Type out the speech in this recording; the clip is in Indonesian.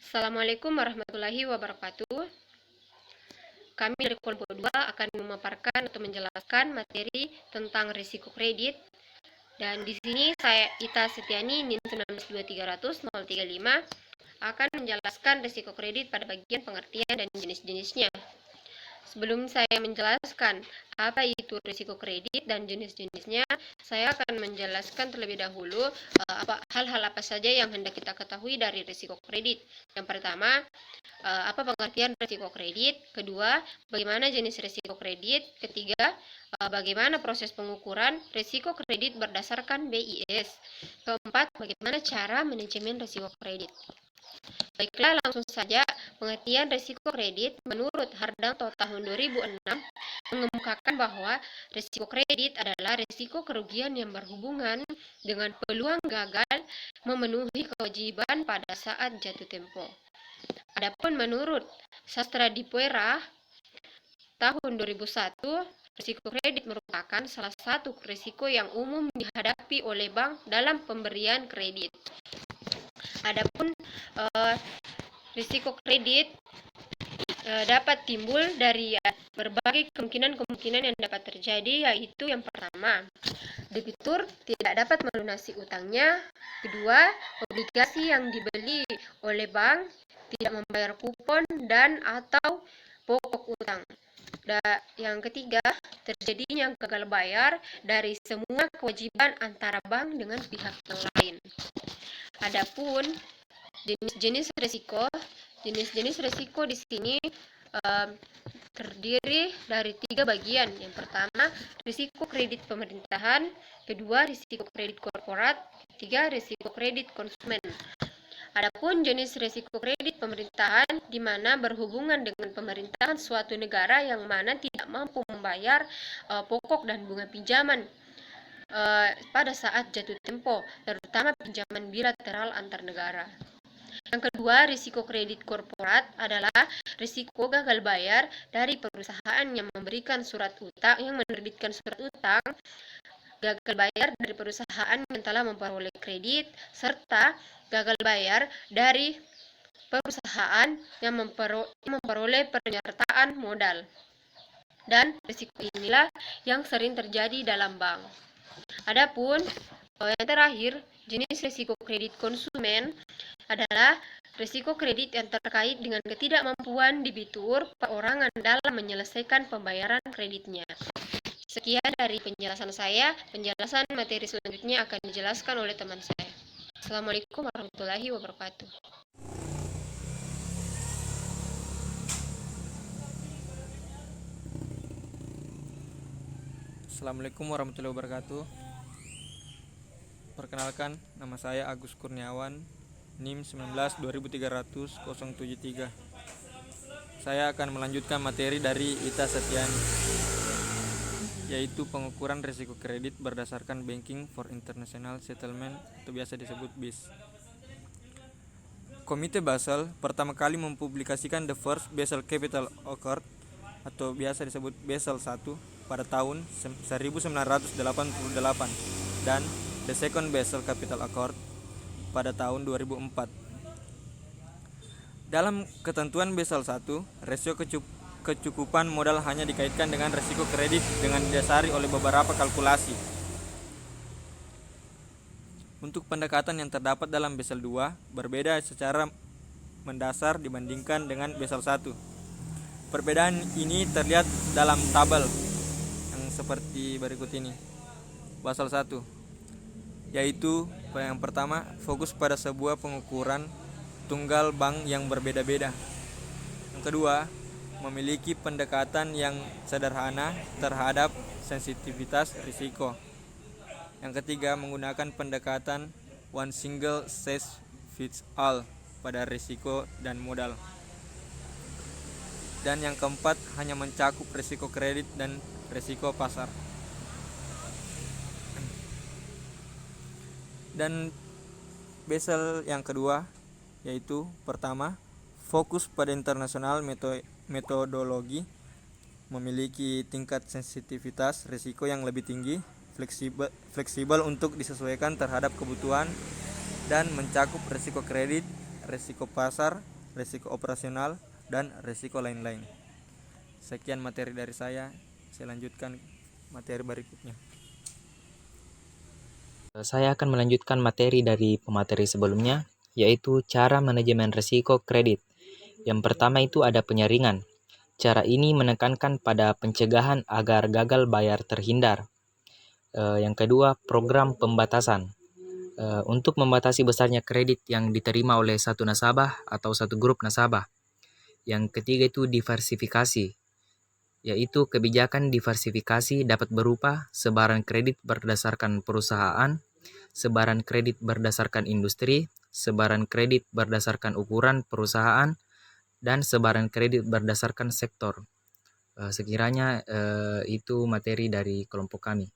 Assalamualaikum warahmatullahi wabarakatuh. Kami dari kelompok 2 akan memaparkan atau menjelaskan materi tentang risiko kredit. Dan di sini saya Ita Setiani NIM 192300-035 akan menjelaskan risiko kredit pada bagian pengertian dan jenis-jenisnya. Sebelum saya menjelaskan apa itu risiko kredit dan jenis-jenisnya, saya akan menjelaskan terlebih dahulu hal-hal apa saja yang hendak kita ketahui dari risiko kredit. Yang pertama, apa pengertian risiko kredit? Kedua, bagaimana jenis risiko kredit? Ketiga, bagaimana proses pengukuran risiko kredit berdasarkan BIS? Keempat, bagaimana cara manajemen risiko kredit? Baiklah, langsung saja. Pengertian risiko kredit menurut Hardanto tahun 2006 mengemukakan bahwa risiko kredit adalah risiko kerugian yang berhubungan dengan peluang gagal memenuhi kewajiban pada saat jatuh tempo. Adapun menurut Sastra Dipuera tahun 2001, risiko kredit merupakan salah satu risiko yang umum dihadapi oleh bank dalam pemberian kredit. Adapun risiko kredit dapat timbul dari berbagai kemungkinan yang dapat terjadi, yaitu yang pertama, debitur tidak dapat melunasi utangnya. Kedua, obligasi yang dibeli oleh bank tidak membayar kupon dan atau pokok utang. Dan yang ketiga, terjadinya gagal bayar dari semua kewajiban antara bank dengan pihak yang lain. Adapun jenis-jenis risiko di sini terdiri dari 3 bagian. Yang pertama, risiko kredit pemerintahan. Kedua, risiko kredit korporat. Ketiga, risiko kredit konsumen. Adapun jenis risiko kredit pemerintahan di mana berhubungan dengan pemerintahan suatu negara yang mana tidak mampu membayar pokok dan bunga pinjaman pada saat jatuh tempo, terutama pinjaman bilateral antar negara. Yang kedua, risiko kredit korporat adalah risiko gagal bayar dari perusahaan yang memberikan surat utang, yang menerbitkan surat utang, gagal bayar dari perusahaan yang telah memperoleh kredit, serta gagal bayar dari perusahaan yang memperoleh penyertaan modal. Dan risiko inilah yang sering terjadi dalam bank. Adapun yang terakhir, jenis risiko kredit konsumen adalah risiko kredit yang terkait dengan ketidakmampuan debitur perorangan dalam menyelesaikan pembayaran kreditnya. Sekian dari penjelasan saya. Penjelasan materi selanjutnya akan dijelaskan oleh teman saya. Assalamualaikum warahmatullahi wabarakatuh. Assalamualaikum warahmatullahi wabarakatuh. Perkenalkan, nama saya Agus Kurniawan, NIM 192300-073. Saya akan melanjutkan materi dari Ita Setiani, yaitu pengukuran risiko kredit berdasarkan Banking for International Settlement atau biasa disebut BIS. Komite Basel pertama kali mempublikasikan The First Basel Capital Accord atau biasa disebut Basel I pada tahun 1988 dan The Second Basel Capital Accord pada tahun 2004. Dalam ketentuan Basel I, rasio kecukupan modal hanya dikaitkan dengan risiko kredit dengan didasari oleh beberapa kalkulasi. Untuk pendekatan yang terdapat dalam Basel II berbeda secara mendasar dibandingkan dengan Basel I. Perbedaan ini terlihat dalam tabel yang seperti berikut ini. Basel I, yaitu yang pertama, fokus pada sebuah pengukuran tunggal bank yang berbeda-beda. Yang kedua, memiliki pendekatan yang sederhana terhadap sensitivitas risiko. Yang ketiga, menggunakan pendekatan one single size fits all pada risiko dan modal. Dan yang keempat, hanya mencakup risiko kredit dan risiko pasar. Dan Basel yang kedua, yaitu pertama, fokus pada internasional metodologi, memiliki tingkat sensitivitas risiko yang lebih tinggi, fleksibel untuk disesuaikan terhadap kebutuhan, dan mencakup risiko kredit, risiko pasar, risiko operasional, dan risiko lain-lain. Sekian materi dari saya lanjutkan materi berikutnya. Saya akan melanjutkan materi dari pemateri sebelumnya, yaitu cara manajemen risiko kredit. Yang pertama itu ada penyaringan. Cara ini menekankan pada pencegahan agar gagal bayar terhindar. Yang kedua, program pembatasan. Untuk membatasi besarnya kredit yang diterima oleh satu nasabah atau satu grup nasabah. Yang ketiga itu diversifikasi, yaitu kebijakan diversifikasi dapat berupa sebaran kredit berdasarkan perusahaan, sebaran kredit berdasarkan industri, sebaran kredit berdasarkan ukuran perusahaan, dan sebaran kredit berdasarkan sektor. Sekiranya itu materi dari kelompok kami.